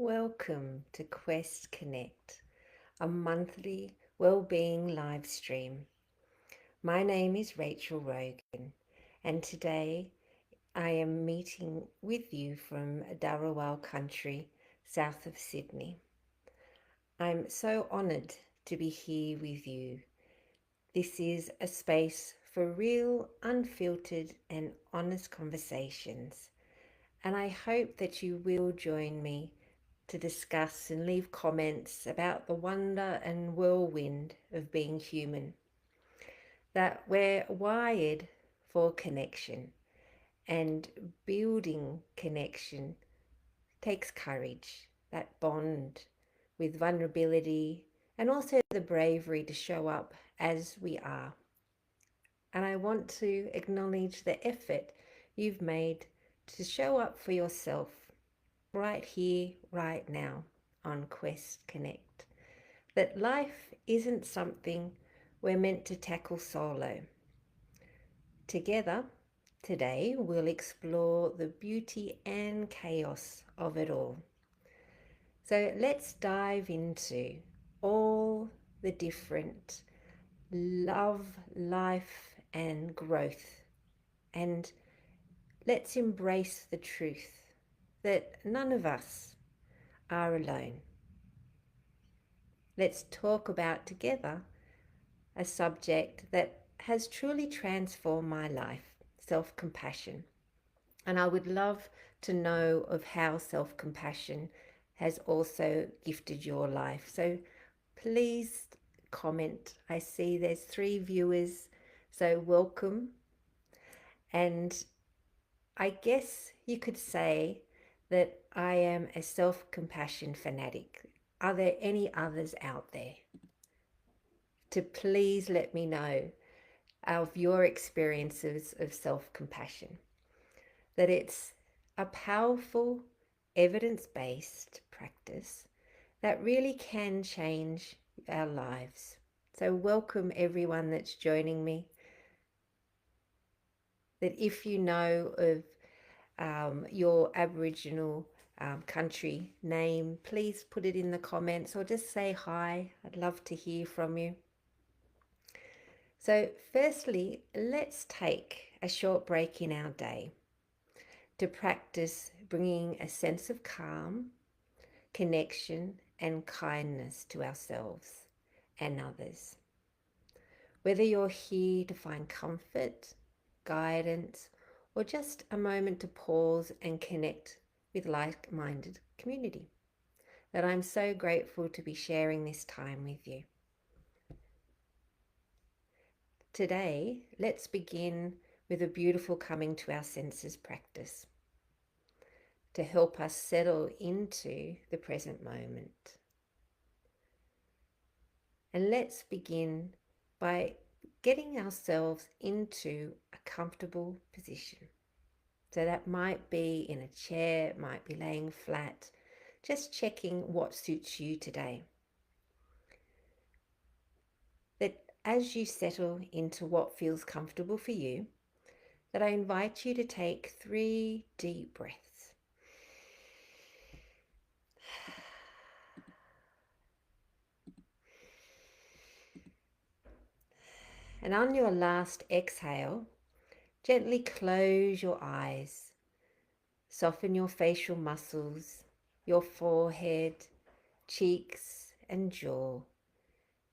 Welcome to Quest Connect, a monthly well-being live stream. My name is Rachael Rogan, and today I am meeting with you from Dharawal country, south of Sydney. I'm so honoured to be here with you. This is a space for real, unfiltered and honest conversations, and I hope that you will join me to discuss and leave comments about the wonder and whirlwind of being human. That we're wired for connection, and building connection takes courage, that bond with vulnerability, and also the bravery to show up as we are. And I want to acknowledge the effort you've made to show up for yourself right here, right now on Quest Connect. That life isn't something we're meant to tackle solo. Together, today we'll explore the beauty and chaos of it all. So let's dive into all the different love, life, and growth. And let's embrace the truth that none of us are alone. Let's talk about together a subject that has truly transformed my life, self-compassion. And I would love to know of how self-compassion has also gifted your life. So please comment. I see there's 3 viewers, so welcome. And I guess you could say that I am a self-compassion fanatic. Are there any others out there? To please let me know of your experiences of self-compassion, that it's a powerful, evidence-based practice that really can change our lives. So welcome everyone that's joining me. That if you know of your Aboriginal country name, please put it in the comments or just say hi. I'd love to hear from you. So firstly, let's take a short break in our day to practice bringing a sense of calm, connection, and kindness to ourselves and others. Whether you're here to find comfort, guidance, or just a moment to pause and connect with like-minded community, that I'm so grateful to be sharing this time with you. Today, let's begin with a beautiful coming to our senses practice to help us settle into the present moment. And let's begin by getting ourselves into a comfortable position. So that might be in a chair, it might be laying flat, just checking what suits you today. That as you settle into what feels comfortable for you, that I invite you to take 3 deep breaths. And on your last exhale, gently close your eyes, soften your facial muscles, your forehead, cheeks and jaw,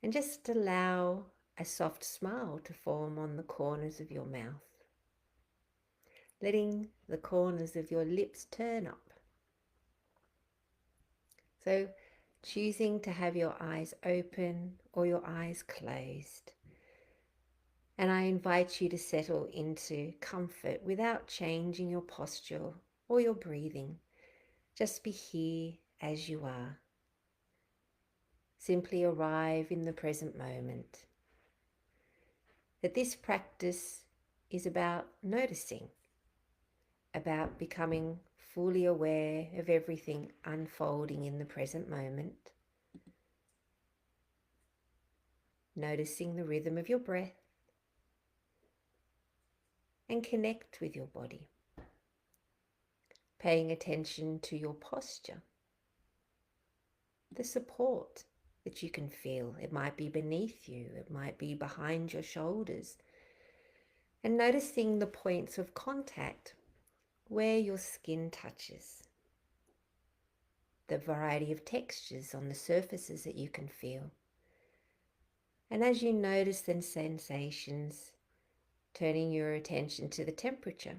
and just allow a soft smile to form on the corners of your mouth, letting the corners of your lips turn up. So choosing to have your eyes open or your eyes closed. And I invite you to settle into comfort without changing your posture or your breathing. Just be here as you are. Simply arrive in the present moment. That this practice is about noticing, about becoming fully aware of everything unfolding in the present moment. Noticing the rhythm of your breath and connect with your body. Paying attention to your posture. the support that you can feel. It might be beneath you, it might be behind your shoulders. And noticing the points of contact where your skin touches, the variety of textures on the surfaces that you can feel. And as you notice the sensations, turning your attention to the temperature.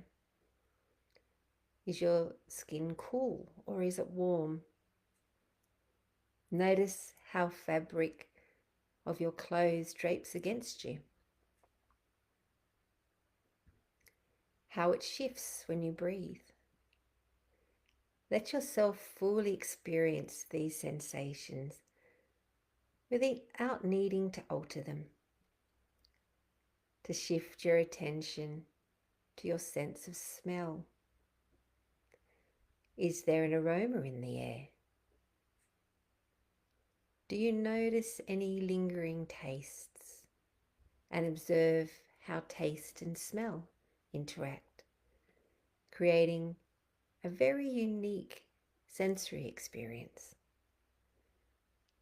Is your skin cool or is it warm? Notice how fabric of your clothes drapes against you, how it shifts when you breathe. Let yourself fully experience these sensations without needing to alter them, to shift your attention to your sense of smell. Is there an aroma in the air? Do you notice any lingering tastes? And observe how taste and smell interact, creating a very unique sensory experience.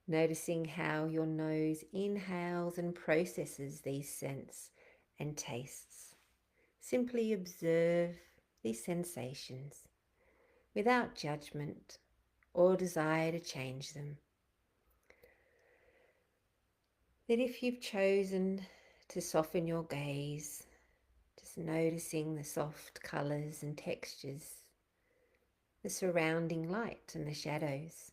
Noticing how your nose inhales and processes these scents and tastes. Simply observe these sensations without judgment or desire to change them. That if you've chosen to soften your gaze, just noticing the soft colours and textures, the surrounding light and the shadows.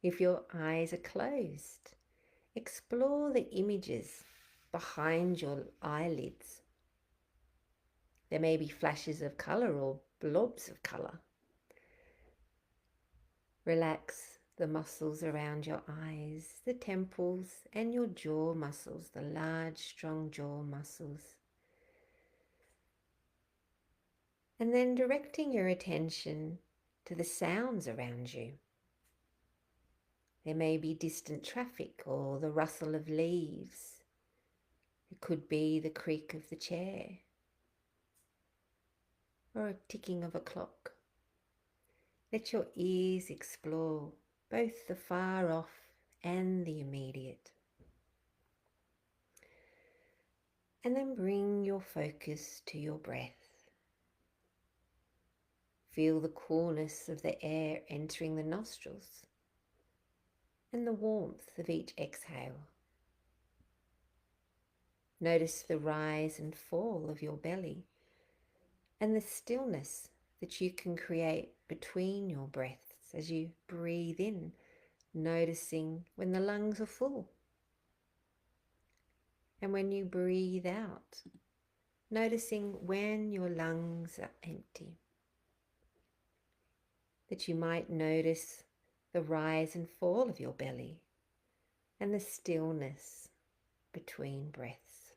If your eyes are closed, explore the images behind your eyelids. There may be flashes of colour or blobs of colour. Relax the muscles around your eyes, the temples and your jaw muscles, the large, strong jaw muscles. And then directing your attention to the sounds around you. There may be distant traffic or the rustle of leaves. It could be the creak of the chair or a ticking of a clock. Let your ears explore both the far off and the immediate. And then bring your focus to your breath. Feel the coolness of the air entering the nostrils and the warmth of each exhale. Notice the rise and fall of your belly and the stillness that you can create between your breaths as you breathe in, noticing when the lungs are full. And when you breathe out, noticing when your lungs are empty. That you might notice the rise and fall of your belly and the stillness between breaths.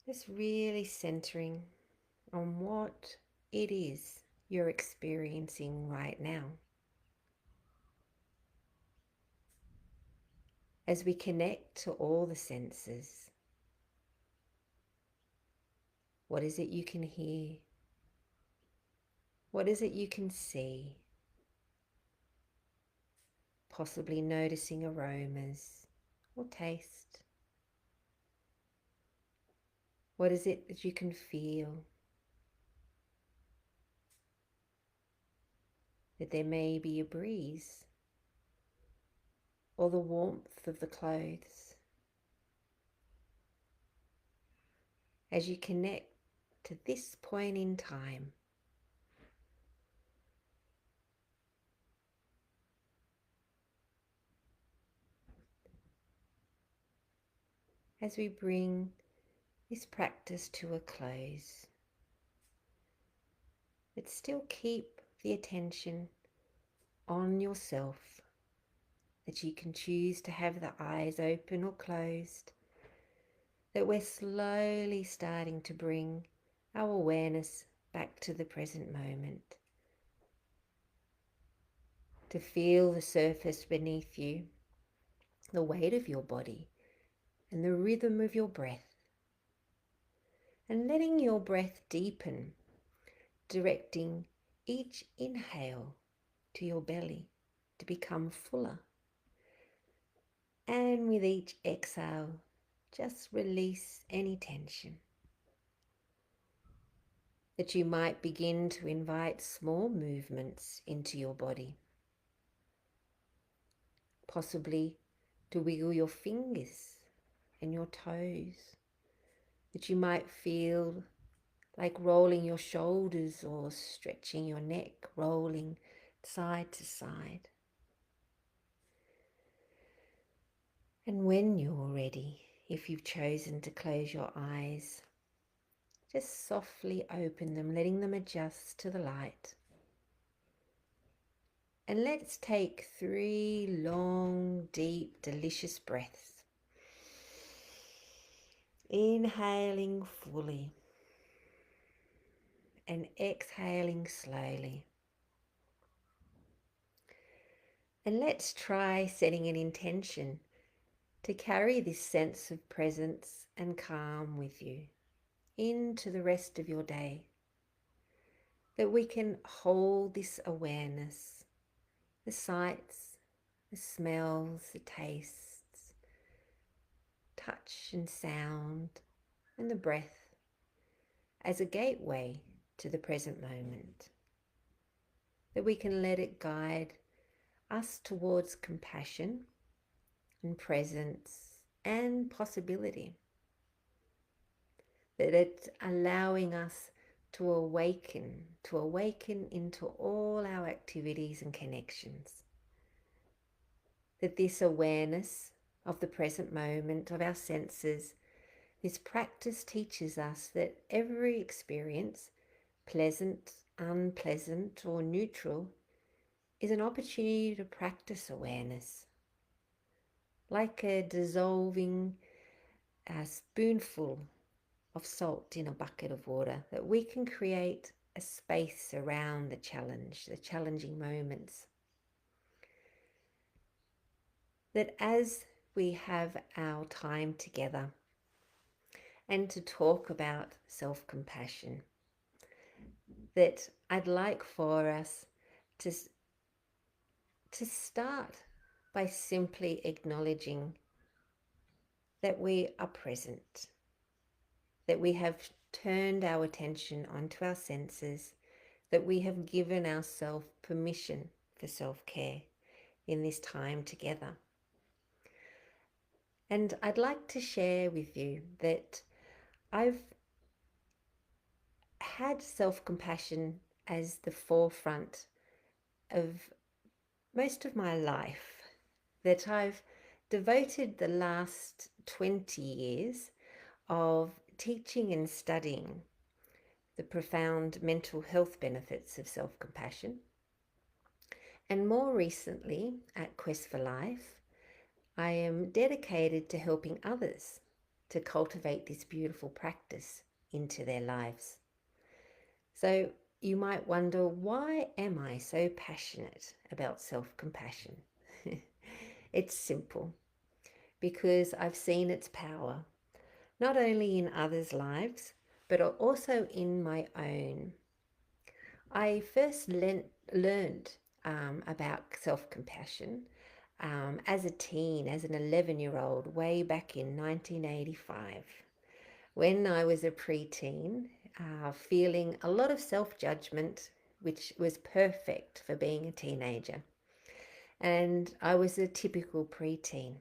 Just really centering on what it is you're experiencing right now. As we connect to all the senses, what is it you can hear? What is it you can see? Possibly noticing aromas or taste. What is it that you can feel? That there may be a breeze or the warmth of the clothes. As you connect to this point in time, as we bring this practice to a close, but still keep the attention on yourself, that you can choose to have the eyes open or closed, that we're slowly starting to bring our awareness back to the present moment, to feel the surface beneath you, the weight of your body and the rhythm of your breath, and letting your breath deepen, directing each inhale to your belly to become fuller. And with each exhale, just release any tension. That you might begin to invite small movements into your body. Possibly to wiggle your fingers and your toes. That you might feel like rolling your shoulders or stretching your neck, rolling side to side. And when you're ready, if you've chosen to close your eyes, just softly open them, letting them adjust to the light. And let's take 3 long, deep, delicious breaths. Inhaling fully and exhaling slowly. And let's try setting an intention to carry this sense of presence and calm with you into the rest of your day. That we can hold this awareness, the sights, the smells, the tastes, touch and sound, and the breath as a gateway to the present moment. That we can let it guide us towards compassion and presence and possibility. That it's allowing us to awaken into all our activities and connections. That this awareness of the present moment, of our senses, this practice teaches us that every experience, pleasant, unpleasant, or neutral, is an opportunity to practice awareness. Like a dissolving spoonful of salt in a bucket of water, that we can create a space around the challenging moments. That as we have our time together and to talk about self-compassion, that I'd like for us to start by simply acknowledging that we are present, that we have turned our attention onto our senses, that we have given ourselves permission for self-care in this time together. And I'd like to share with you that I've had self-compassion as the forefront of most of my life, that I've devoted the last 20 years of teaching and studying the profound mental health benefits of self-compassion. And more recently, at Quest for Life, I am dedicated to helping others to cultivate this beautiful practice into their lives. So you might wonder, why am I so passionate about self-compassion? It's simple, because I've seen its power, not only in others' lives, but also in my own. I first learned about self-compassion as a teen, as an 11-year-old, way back in 1985, when I was a preteen, feeling a lot of self-judgment, which was perfect for being a teenager. And I was a typical preteen,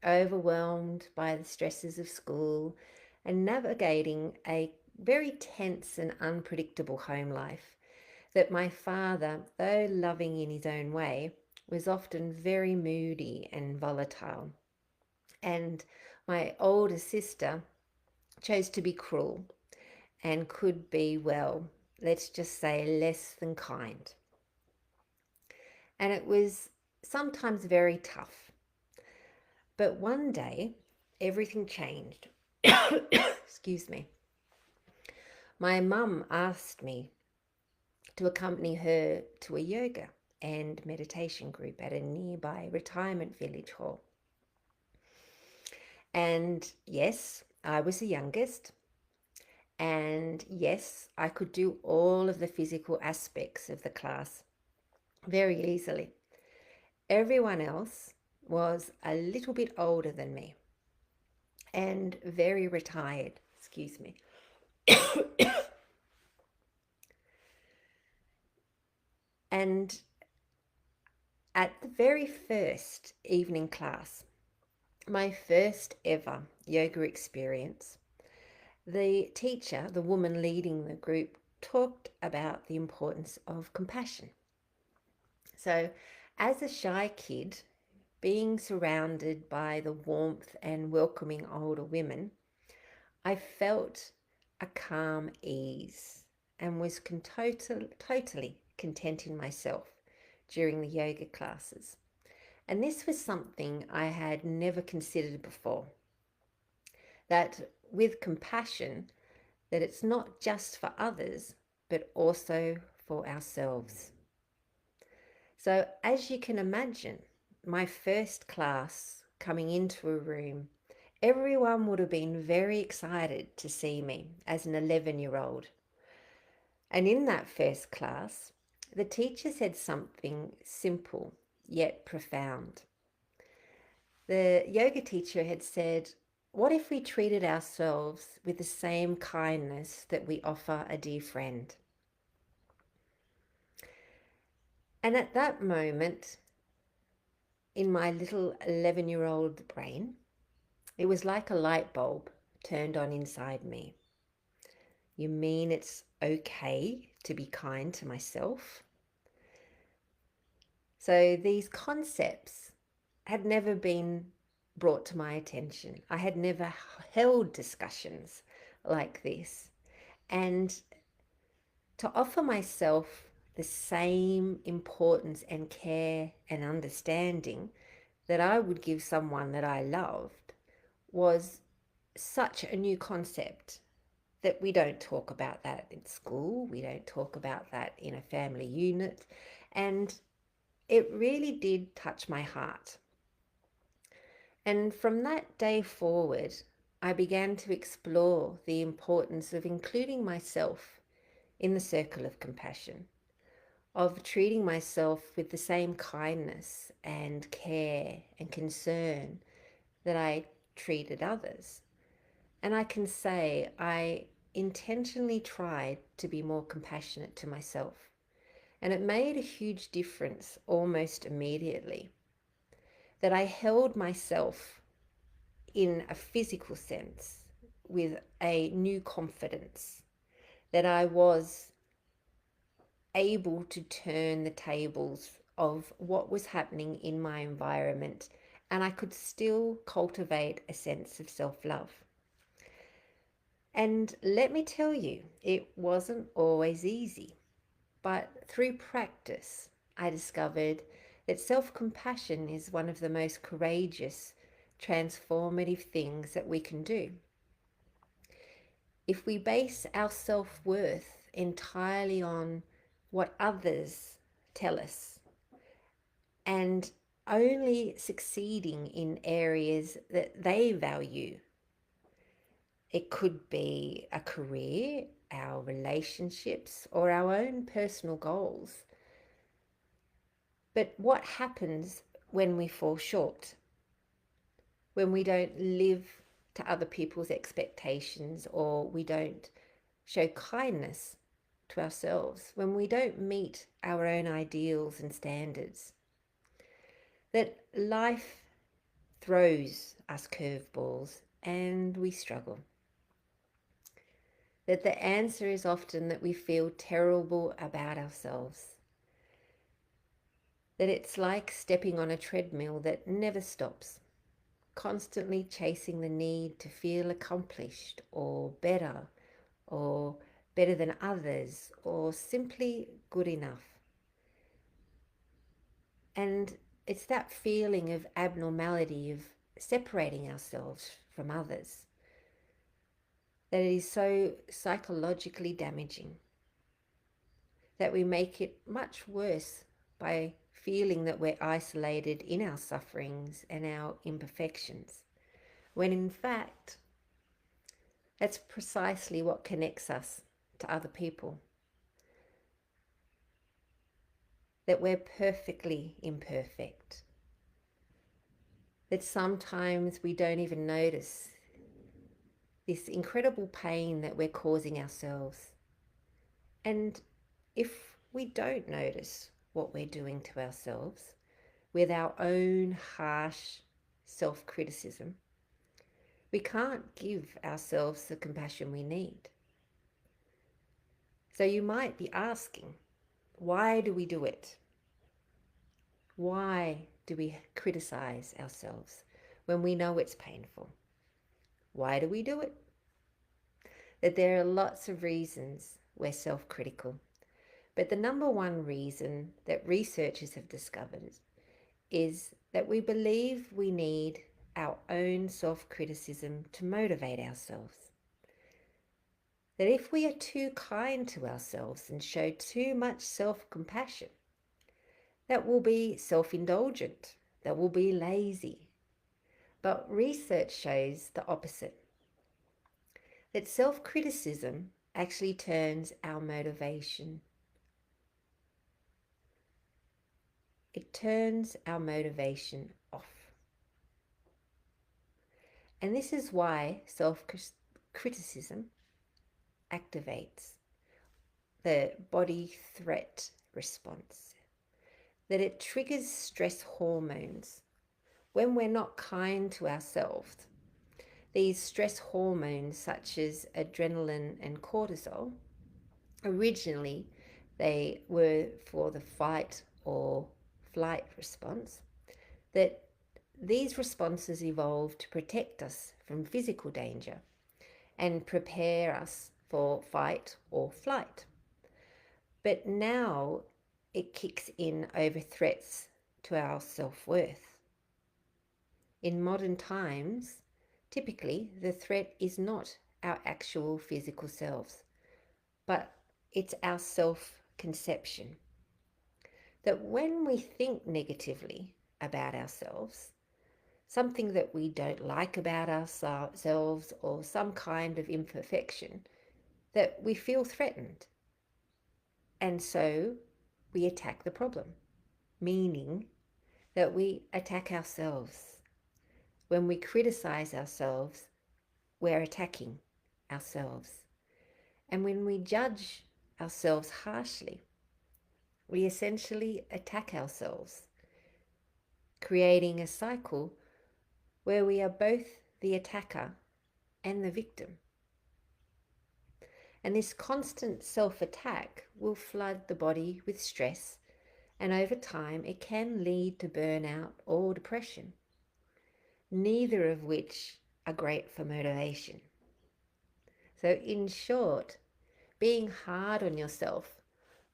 overwhelmed by the stresses of school and navigating a very tense and unpredictable home life that my father, though loving in his own way, was often very moody and volatile. And my older sister chose to be cruel and could be, well, let's just say, less than kind. And it was sometimes very tough. But one day, everything changed. Excuse me. My mum asked me to accompany her to a yoga and meditation group at a nearby retirement village hall. And yes, I was the youngest, And yes, I could do all of the physical aspects of the class very easily. Everyone else was a little bit older than me and very retired, excuse me. And at the very first evening class, my first ever yoga experience, the teacher, the woman leading the group, talked about the importance of compassion. So, as a shy kid, being surrounded by the warmth and welcoming older women, I felt a calm ease and was totally content in myself during the yoga classes. And this was something I had never considered before. That with compassion, that it's not just for others, but also for ourselves. So as you can imagine, my first class coming into a room, everyone would have been very excited to see me as an 11-year-old. And in that first class, the teacher said something simple yet profound. The yoga teacher had said, what if we treated ourselves with the same kindness that we offer a dear friend? And at that moment, in my little 11-year-old brain, it was like a light bulb turned on inside me. You mean it's okay to be kind to myself? So these concepts had never been brought to my attention. I had never held discussions like this. And to offer myself the same importance and care and understanding that I would give someone that I loved was such a new concept that we don't talk about that in school. We don't talk about that in a family unit. And it really did touch my heart. And from that day forward, I began to explore the importance of including myself in the circle of compassion, of treating myself with the same kindness and care and concern that I treated others. And I can say I intentionally tried to be more compassionate to myself. And it made a huge difference almost immediately that I held myself in a physical sense with a new confidence, that I was able to turn the tables of what was happening in my environment, and I could still cultivate a sense of self-love. And let me tell you, it wasn't always easy, but through practice, I discovered that self-compassion is one of the most courageous, transformative things that we can do. If we base our self-worth entirely on what others tell us and only succeeding in areas that they value, it could be a career, our relationships, or our own personal goals. But what happens when we fall short? When we don't live to other people's expectations, or we don't show kindness to ourselves, when we don't meet our own ideals and standards? That life throws us curveballs and we struggle. That the answer is often that we feel terrible about ourselves. That it's like stepping on a treadmill that never stops, constantly chasing the need to feel accomplished or better than others, or simply good enough. And it's that feeling of abnormality, of separating ourselves from others, that it is so psychologically damaging, that we make it much worse by feeling that we're isolated in our sufferings and our imperfections, when in fact That's precisely what connects us to other people. That we're perfectly imperfect. That sometimes we don't even notice this incredible pain that we're causing ourselves. And if we don't notice what we're doing to ourselves with our own harsh self-criticism, we can't give ourselves the compassion we need. So you might be asking, why do we do it? Why do we criticize ourselves when we know it's painful? Why do we do it? That there are lots of reasons we're self-critical, but the number one reason that researchers have discovered is that we believe we need our own self-criticism to motivate ourselves. That if we are too kind to ourselves and show too much self-compassion, that will be self-indulgent, that will be lazy. But research shows the opposite. That self-criticism actually turns our motivation. It turns our motivation off. And this is why self-criticism activates the body threat response. That it triggers stress hormones. When we're not kind to ourselves, these stress hormones such as adrenaline and cortisol, originally they were for the fight or flight response, that these responses evolved to protect us from physical danger and prepare us for fight or flight. But now it kicks in over threats to our self-worth. In modern times, typically the threat is not our actual physical selves, but it's our self-conception. That when we think negatively about ourselves, something that we don't like about ourselves or some kind of imperfection, that we feel threatened. And so we attack the problem, meaning that we attack ourselves. When we criticize ourselves, we're attacking ourselves. And when we judge ourselves harshly, we essentially attack ourselves, creating a cycle where we are both the attacker and the victim. And this constant self-attack will flood the body with stress, and over time it can lead to burnout or depression, neither of which are great for motivation. So in short, being hard on yourself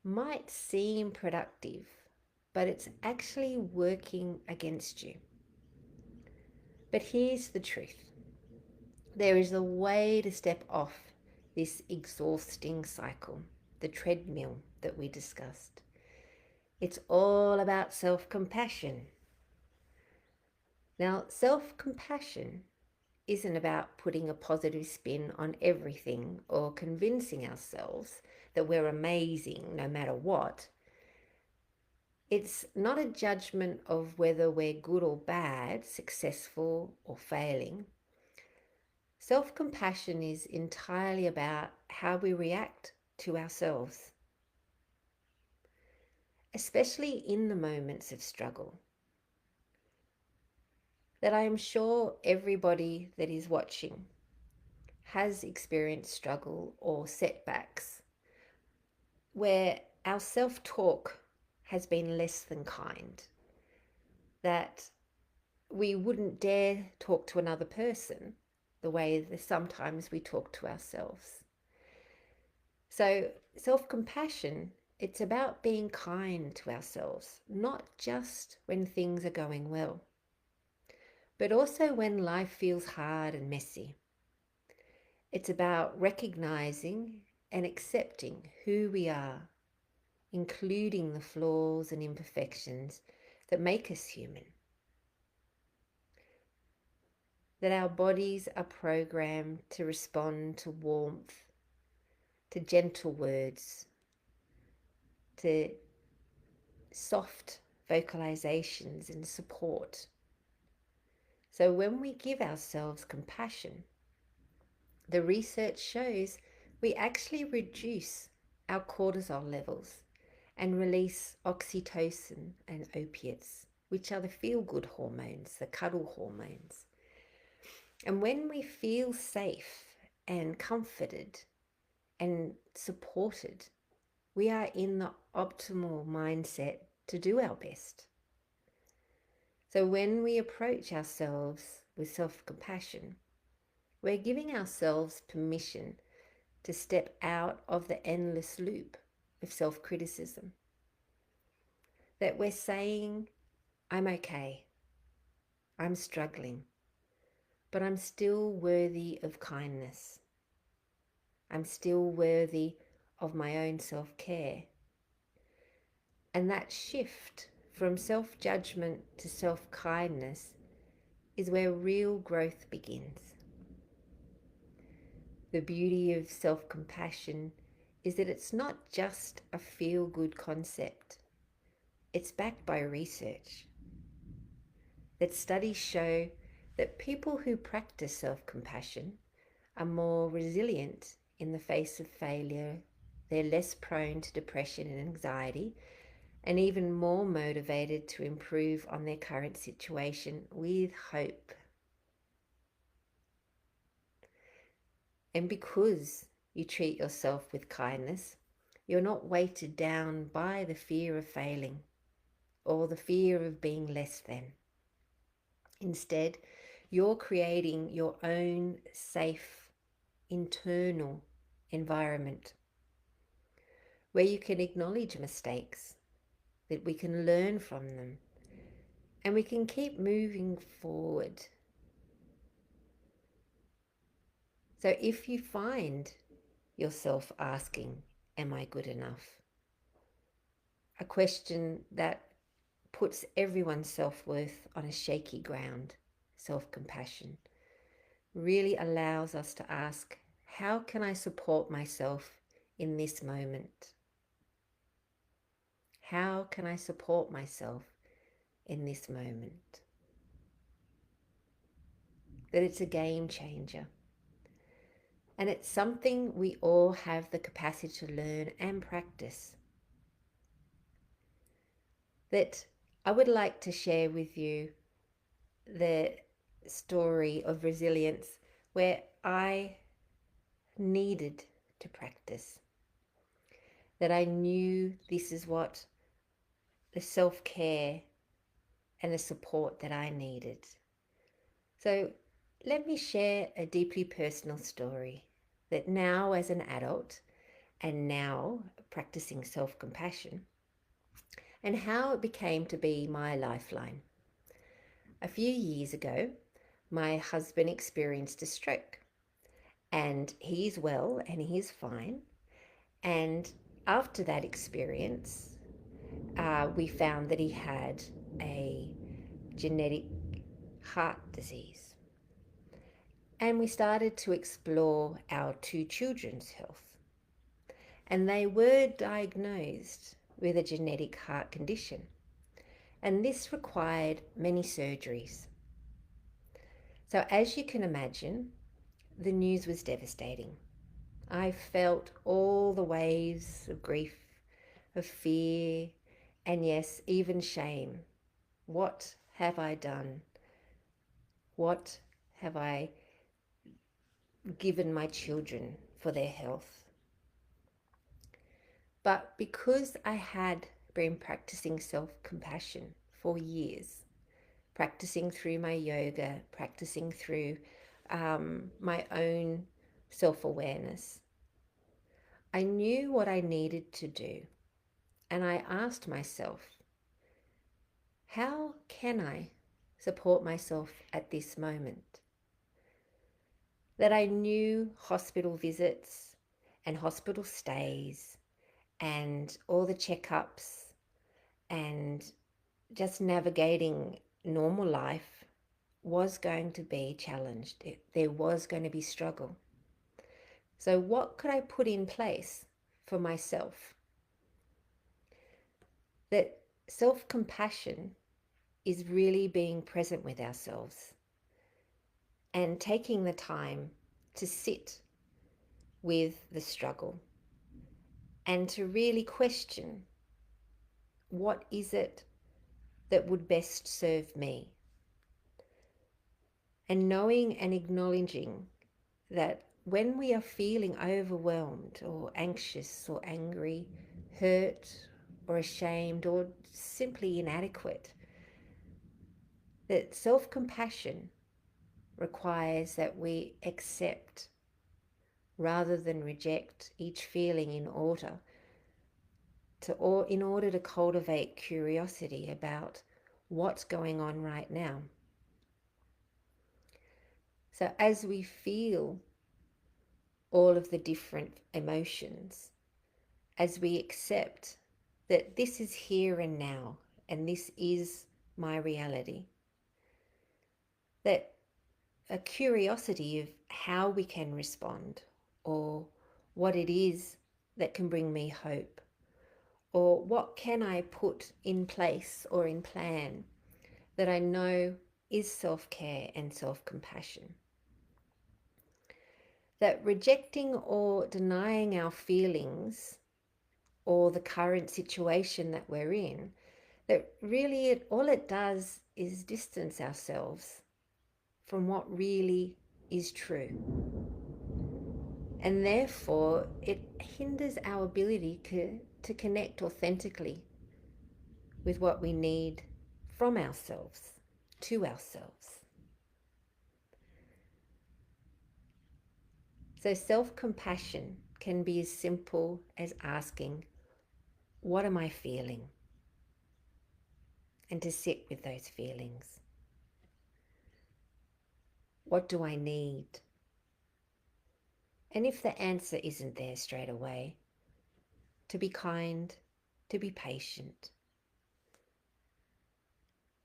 might seem productive, but it's actually working against you. But here's the truth. There is a way to step off this exhausting cycle, the treadmill that we discussed. It's all about self-compassion. Now, self-compassion isn't about putting a positive spin on everything or convincing ourselves that we're amazing no matter what. It's not a judgment of whether we're good or bad, successful or failing. Self-compassion is entirely about how we react to ourselves, especially in the moments of struggle. That I am sure everybody that is watching has experienced struggle or setbacks where our self-talk has been less than kind, that we wouldn't dare talk to another person the way that sometimes we talk to ourselves. So self-compassion, it's about being kind to ourselves, not just when things are going well, but also when life feels hard and messy. It's about recognizing and accepting who we are, including the flaws and imperfections that make us human. that our bodies are programmed to respond to warmth, to gentle words, to soft vocalizations and support. So when we give ourselves compassion, the research shows we actually reduce our cortisol levels and release oxytocin and opiates, which are the feel-good hormones, the cuddle hormones. And when we feel safe and comforted and supported, we are in the optimal mindset to do our best. So when we approach ourselves with self-compassion, we're giving ourselves permission to step out of the endless loop of self-criticism. That we're saying, I'm okay, I'm struggling, but I'm still worthy of kindness. I'm still worthy of my own self-care. And that shift from self-judgment to self-kindness is where real growth begins. The beauty of self-compassion is that it's not just a feel-good concept. It's backed by research. That studies show that people who practice self-compassion are more resilient in the face of failure. They're less prone to depression and anxiety, and even more motivated to improve on their current situation with hope. And because you treat yourself with kindness, you're not weighted down by the fear of failing or the fear of being less than. Instead, you're creating your own safe internal environment where you can acknowledge mistakes, that we can learn from them, and we can keep moving forward. So if you find yourself asking, am I good enough? A question that puts everyone's self-worth on a shaky ground, self-compassion, really allows us to ask, how can I support myself in this moment? How can I support myself in this moment? That it's a game changer. And it's something we all have the capacity to learn and practice. That I would like to share with you the story of resilience where I needed to practice. That I knew this is what the self-care and the support that I needed. So let me share a deeply personal story that now as an adult and now practicing self-compassion, and how it became to be my lifeline. A few years ago, my husband experienced a stroke, and he's well and he's fine. And after that experience, we found that he had a genetic heart disease. And we started to explore our two children's health. And they were diagnosed with a genetic heart condition. And this required many surgeries. So as you can imagine, the news was devastating. I felt all the waves of grief, of fear, and yes, even shame. What have I done? What have I given my children for their health? But because I had been practicing self-compassion for years, practicing through my yoga, practicing through my own self-awareness, I knew what I needed to do. And I asked myself, how can I support myself at this moment? That I knew hospital visits and hospital stays and all the checkups and just navigating normal life was going to be challenged. There was going to be struggle. So what could I put in place for myself? That self-compassion is really being present with ourselves and taking the time to sit with the struggle and to really question, what is it that would best serve me? And knowing and acknowledging that when we are feeling overwhelmed or anxious or angry, hurt or ashamed or simply inadequate, that self-compassion requires that we accept rather than reject each feeling in order to cultivate curiosity about what's going on right now. So as we feel all of the different emotions, as we accept that this is here and now and this is my reality, that a curiosity of how we can respond, or what it is that can bring me hope, or what can I put in place or in plan that I know is self-care and self-compassion. That rejecting or denying our feelings or the current situation that we're in, that really all it does is distance ourselves from what really is true. And therefore, it hinders our ability to connect authentically with what we need from ourselves, to ourselves. So self-compassion can be as simple as asking, what am I feeling? And to sit with those feelings. What do I need? And if the answer isn't there straight away, to be kind, to be patient.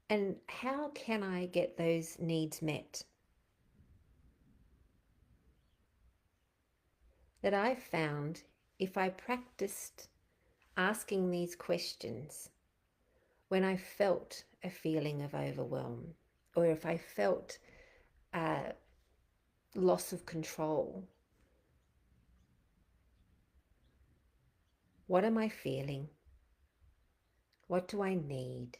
And how can I get those needs met? That I found if I practiced asking these questions when I felt a feeling of overwhelm, or if I felt a loss of control, what am I feeling? What do I need?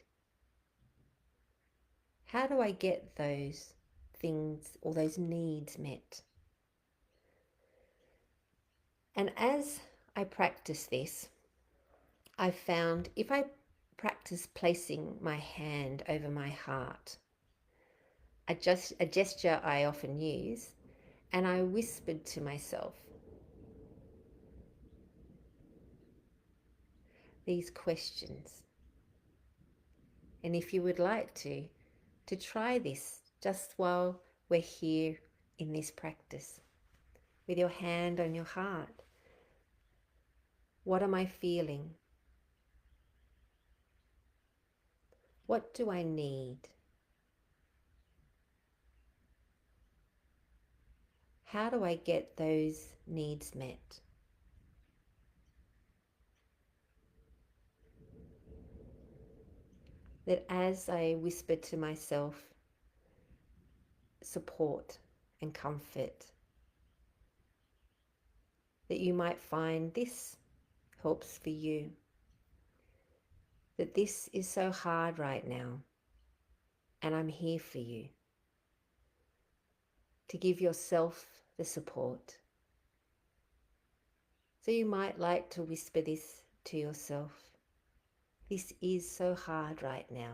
How do I get those things or those needs met? And as I practice this, I found if I practice placing my hand over my heart, a gesture I often use, and I whispered to myself these questions. And if you would like to try this just while we're here in this practice, with your hand on your heart. What am I feeling? What do I need? How do I get those needs met? That as I whisper to myself support and comfort, that you might find this helps for you. That this is so hard right now, and I'm here for you. To give yourself the support. So you might like to whisper this to yourself. This is so hard right now.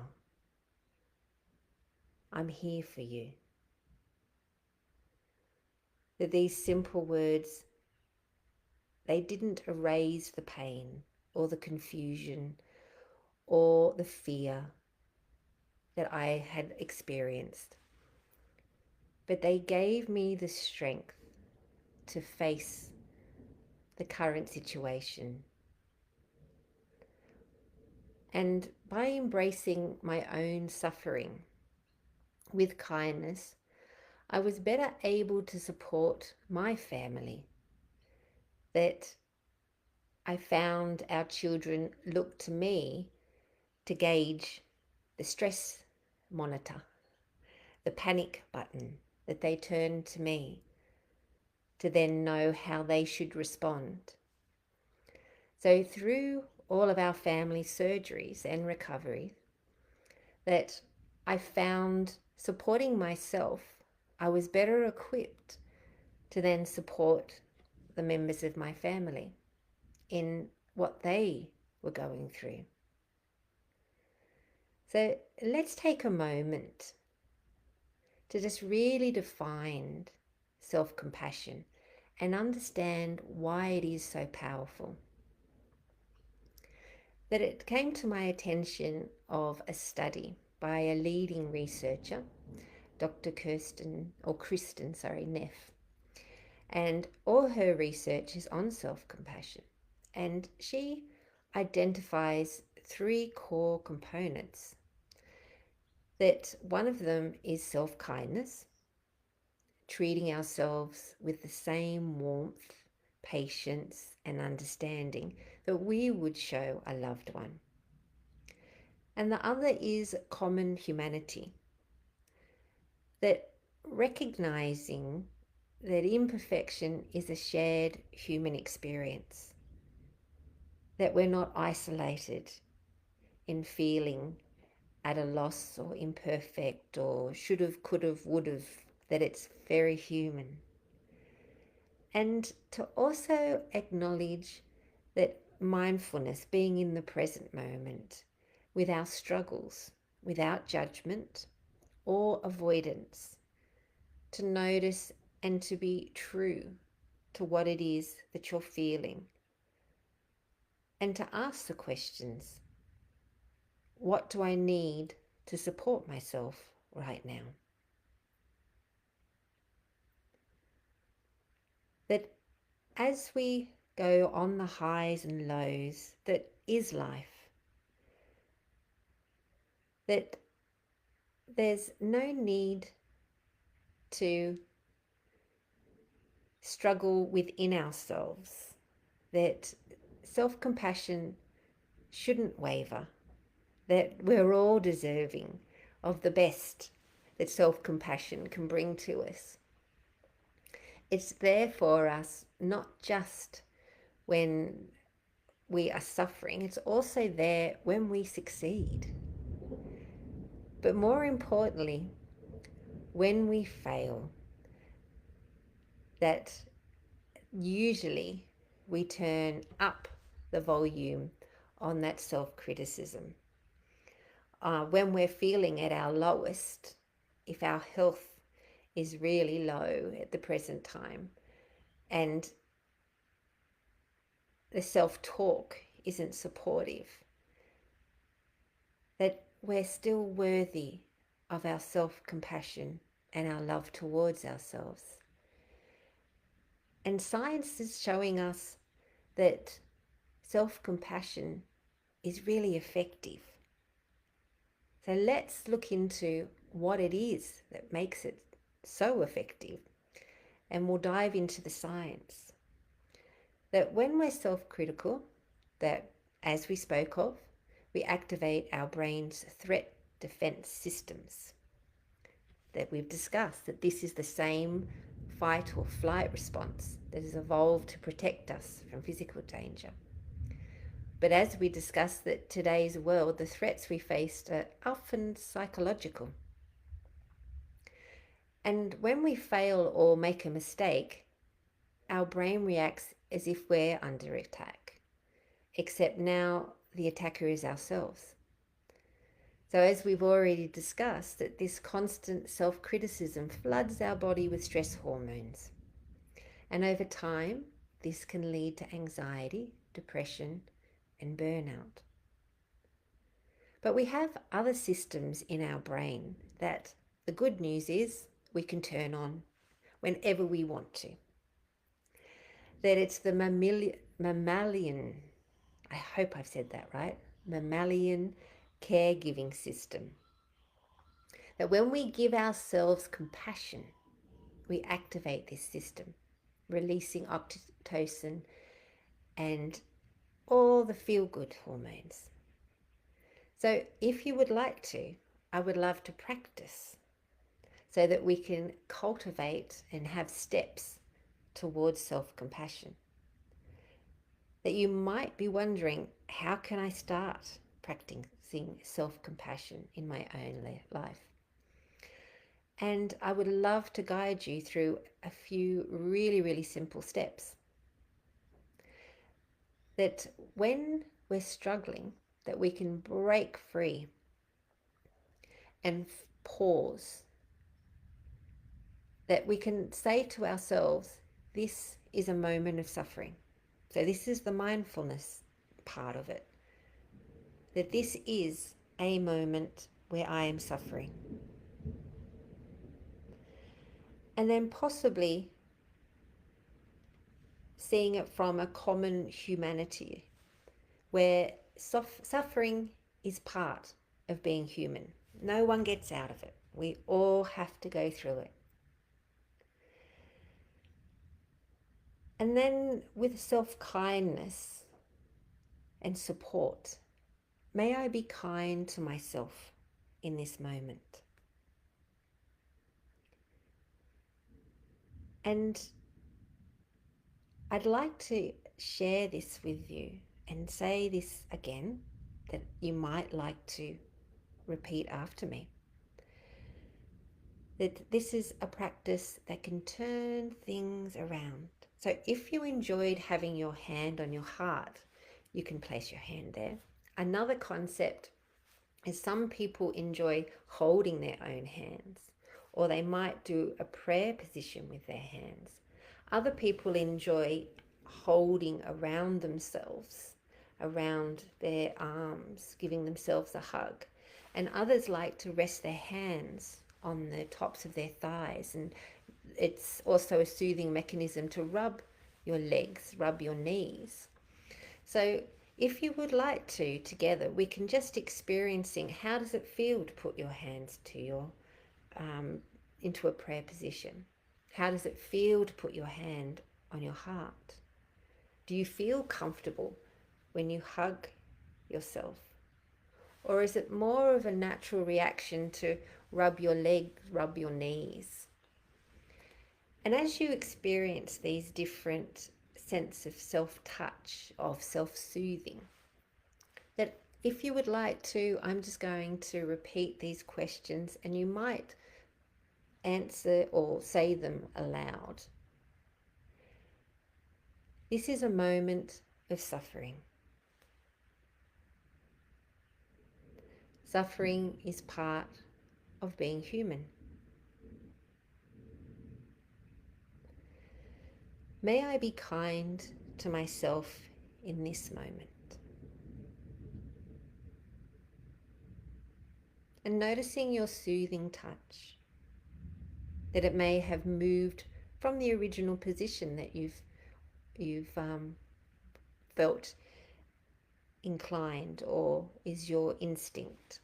I'm here for you. That these simple words, they didn't erase the pain or the confusion or the fear that I had experienced, but they gave me the strength to face the current situation. And by embracing my own suffering, with kindness, I was better able to support my family. That I found our children looked to me to gauge the stress monitor, the panic button, that they turned to me to then know how they should respond. So through all of our family surgeries and recovery, that I found supporting myself, I was better equipped to then support the members of my family in what they were going through. So let's take a moment to just really define self-compassion and understand why it is so powerful. That it came to my attention of a study by a leading researcher, Dr. Kristen Neff, and all her research is on self-compassion, and she identifies 3 core components. That one of them is self-kindness, treating ourselves with the same warmth, patience, and understanding that we would show a loved one. And the other is common humanity, that recognizing that imperfection is a shared human experience, that we're not isolated in feeling at a loss or imperfect or should have, could have, would have, that it's very human. And to also acknowledge that mindfulness, being in the present moment with our struggles, without judgment or avoidance, to notice and to be true to what it is that you're feeling, and to ask the questions, what do I need to support myself right now? That as we go on the highs and lows that is life, that there's no need to struggle within ourselves, that self-compassion shouldn't waver, that we're all deserving of the best that self-compassion can bring to us. It's there for us, not just when we are suffering, it's also there when we succeed. But more importantly, when we fail, that usually we turn up the volume on that self-criticism. When we're feeling at our lowest, if our health is really low at the present time and the self-talk isn't supportive, that we're still worthy of our self-compassion and our love towards ourselves. And science is showing us that self-compassion is really effective. So let's look into what it is that makes it so effective, and we'll dive into the science. That when we're self-critical, that as we spoke of, we activate our brain's threat defense systems. That we've discussed that this is the same fight or flight response that has evolved to protect us from physical danger. But as we discussed, that today's world, the threats we face are often psychological. And when we fail or make a mistake, our brain reacts as if we're under attack, except now the attacker is ourselves. So as we've already discussed, that this constant self-criticism floods our body with stress hormones. And over time, this can lead to anxiety, depression, and burnout. But we have other systems in our brain that the good news is we can turn on whenever we want to. That it's the mammalian, I hope I've said that right, mammalian caregiving system. That when we give ourselves compassion, we activate this system, releasing oxytocin and all the feel-good hormones. So if you would like to, I would love to practice so that we can cultivate and have steps towards self-compassion. That you might be wondering, how can I start practicing self-compassion in my own life? And I would love to guide you through a few really, really simple steps. That when we're struggling, that we can break free and pause. That we can say to ourselves, this is a moment of suffering. So this is the mindfulness part of it. That this is a moment where I am suffering. And then possibly seeing it from a common humanity, where suffering is part of being human. No one gets out of it. We all have to go through it. And then with self-kindness and support, may I be kind to myself in this moment. And I'd like to share this with you and say this again, that you might like to repeat after me. That this is a practice that can turn things around. So if you enjoyed having your hand on your heart, you can place your hand there. Another concept is some people enjoy holding their own hands, or they might do a prayer position with their hands. Other people enjoy holding around themselves, around their arms, giving themselves a hug. And others like to rest their hands on the tops of their thighs. And it's also a soothing mechanism to rub your legs, rub your knees. So if you would like to, together, we can just experiencing how does it feel to put your hands to your into a prayer position. How does it feel to put your hand on your heart? Do you feel comfortable when you hug yourself? Or is it more of a natural reaction to rub your legs, rub your knees? And as you experience these different sense of self-touch, of self-soothing, that if you would like to, I'm just going to repeat these questions and you might answer or say them aloud. This is a moment of suffering. Suffering is part of being human. May I be kind to myself in this moment. And noticing your soothing touch, that it may have moved from the original position that you've felt inclined or is your instinct.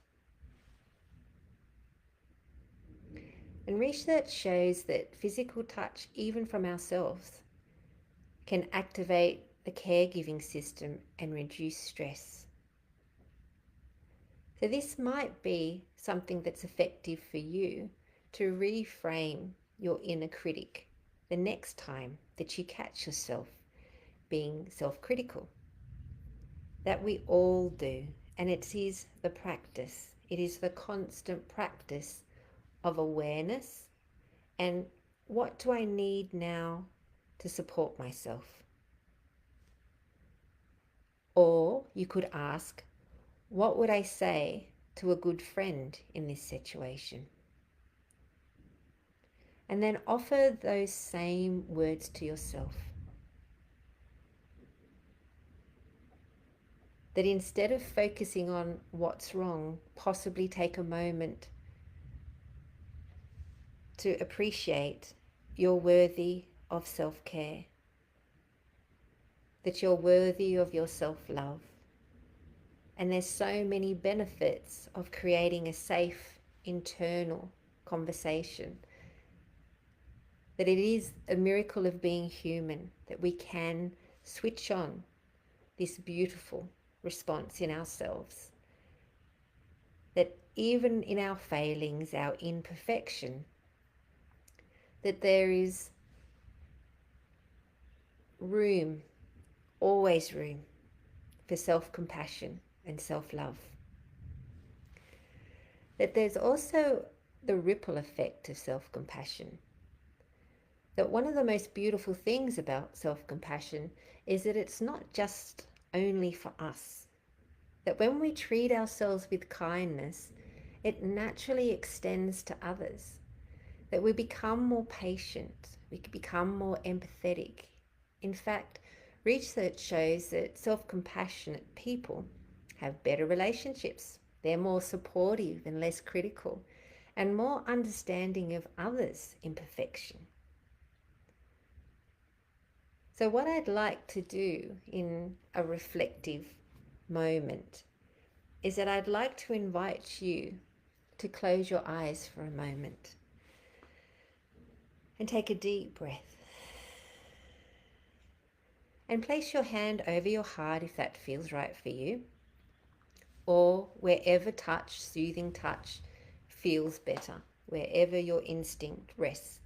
And research shows that physical touch, even from ourselves, can activate the caregiving system and reduce stress. So this might be something that's effective for you to reframe your inner critic the next time that you catch yourself being self-critical. That we all do, and it is the practice. It is the constant practice of awareness and what do I need now to support myself? Or you could ask, what would I say to a good friend in this situation? And then offer those same words to yourself. That instead of focusing on what's wrong, possibly take a moment to appreciate you're worthy of self-care, that you're worthy of your self-love. And there's so many benefits of creating a safe internal conversation, that it is a miracle of being human, that we can switch on this beautiful response in ourselves, that even in our failings, our imperfection, that there is room, always room, for self-compassion and self-love. That there's also the ripple effect of self-compassion. That one of the most beautiful things about self-compassion is that it's not just only for us. That when we treat ourselves with kindness, it naturally extends to others. That we become more patient, we become more empathetic. In fact, research shows that self-compassionate people have better relationships. They're more supportive and less critical, and more understanding of others' imperfection. So what I'd like to do in a reflective moment is that I'd like to invite you to close your eyes for a moment and take a deep breath. And place your hand over your heart if that feels right for you, or wherever touch, soothing touch, feels better, wherever your instinct rests.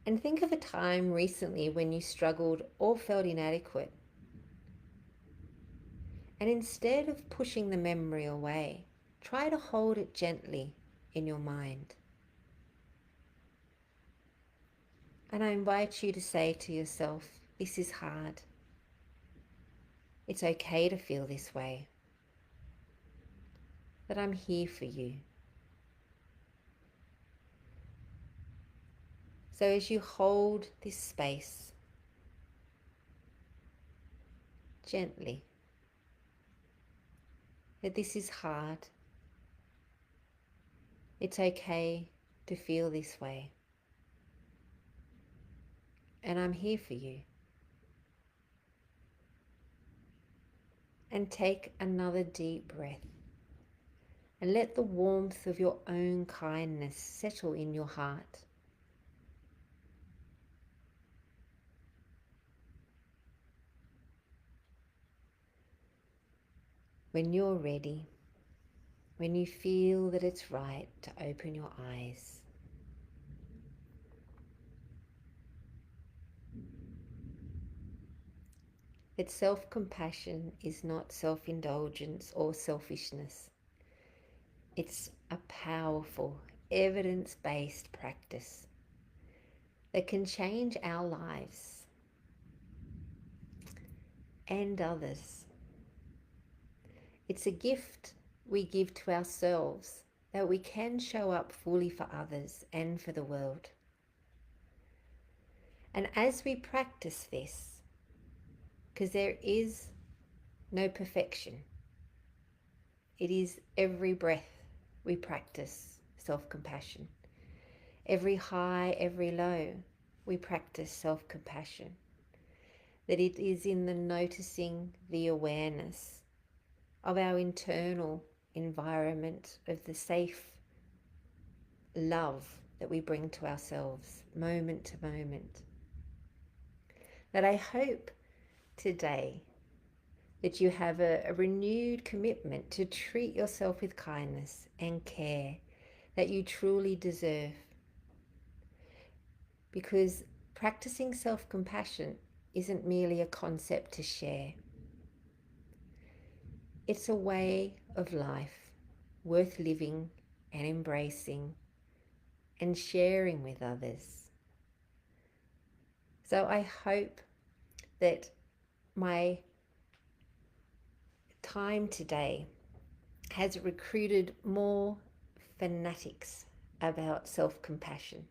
And think of a time recently when you struggled or felt inadequate. And instead of pushing the memory away, try to hold it gently in your mind. And I invite you to say to yourself, this is hard. It's okay to feel this way. But I'm here for you. So as you hold this space gently, that this is hard. It's okay to feel this way. And I'm here for you. And take another deep breath. And let the warmth of your own kindness settle in your heart. When you're ready, when you feel that it's right to open your eyes, that self-compassion is not self-indulgence or selfishness. It's a powerful, evidence-based practice that can change our lives and others. It's a gift we give to ourselves that we can show up fully for others and for the world. And as we practice this, because there is no perfection, it is every breath we practice self-compassion. Every high, every low, we practice self-compassion. That it is in the noticing, the awareness of our internal environment, of the safe love that we bring to ourselves moment to moment. That I hope today that you have a renewed commitment to treat yourself with kindness and care that you truly deserve. Because practicing self-compassion isn't merely a concept to share. It's a way of life worth living and embracing and sharing with others. So I hope that my time today has recruited more fanatics about self-compassion.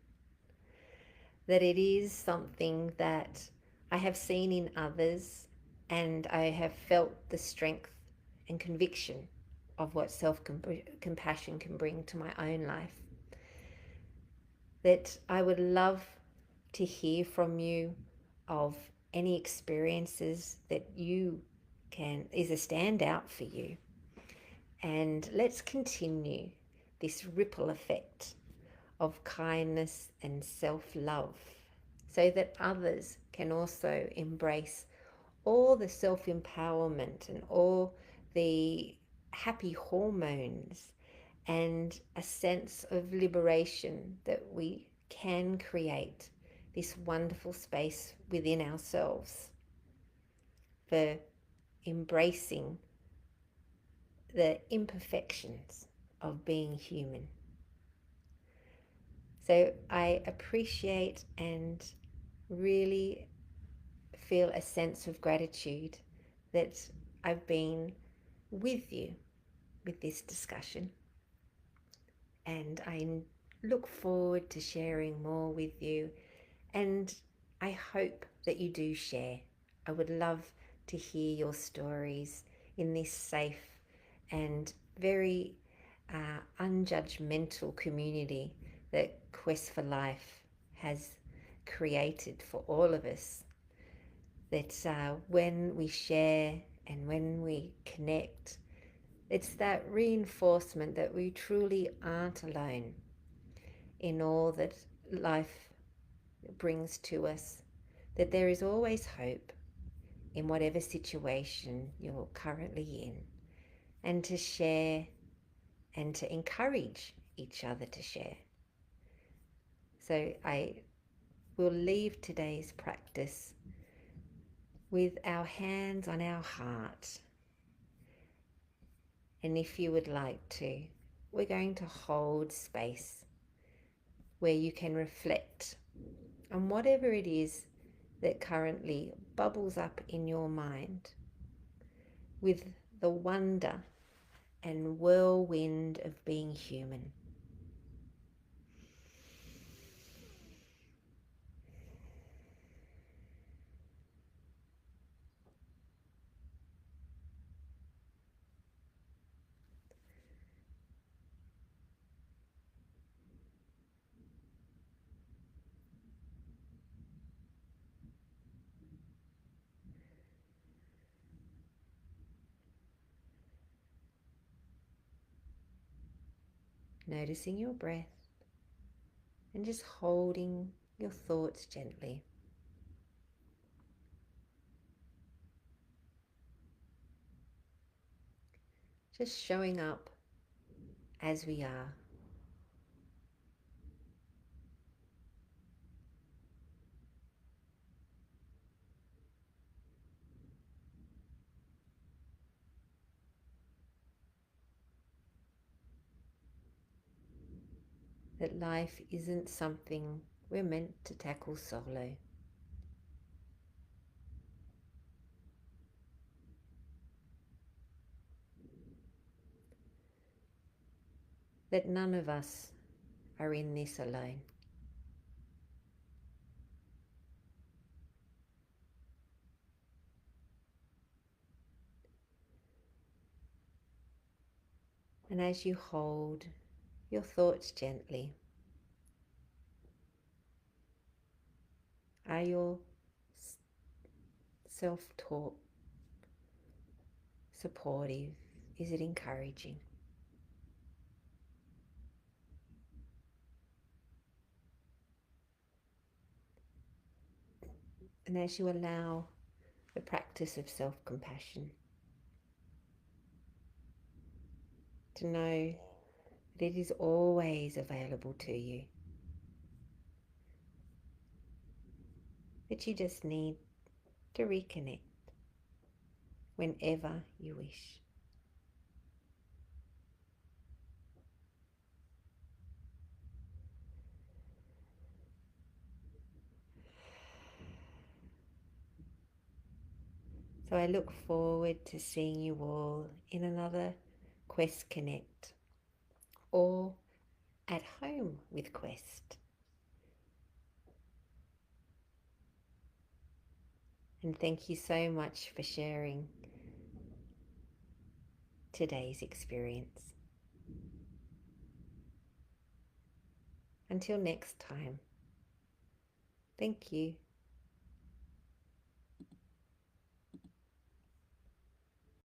That it is something that I have seen in others, and I have felt the strength and conviction of what self-compassion can bring to my own life. That I would love to hear from you of any experiences that is a standout for you. And let's continue this ripple effect of kindness and self-love, so that others can also embrace all the self-empowerment and all the happy hormones and a sense of liberation that we can create this wonderful space within ourselves for embracing the imperfections of being human. So I appreciate and really feel a sense of gratitude that I've been with you with this discussion, and I look forward to sharing more with you, and I hope that you do share. I would love to hear your stories in this safe and very unjudgmental community that Quest for Life has created for all of us. That when we share and when we connect, it's that reinforcement that we truly aren't alone in all that life brings to us, that there is always hope in whatever situation you're currently in, and to share and to encourage each other to share. So I will leave today's practice with our hands on our heart. And if you would like to, we're going to hold space where you can reflect on whatever it is that currently bubbles up in your mind with the wonder and whirlwind of being human. Noticing your breath and just holding your thoughts gently. Just showing up as we are. That life isn't something we're meant to tackle solo. That none of us are in this alone. And as you hold your thoughts gently, are your self-talk supportive? Is it encouraging? And as you allow the practice of self-compassion, to know that it is always available to you, that you just need to reconnect whenever you wish. So I look forward to seeing you all in another Quest Connect, or at home with Quest. And thank you so much for sharing today's experience. Until next time, thank you.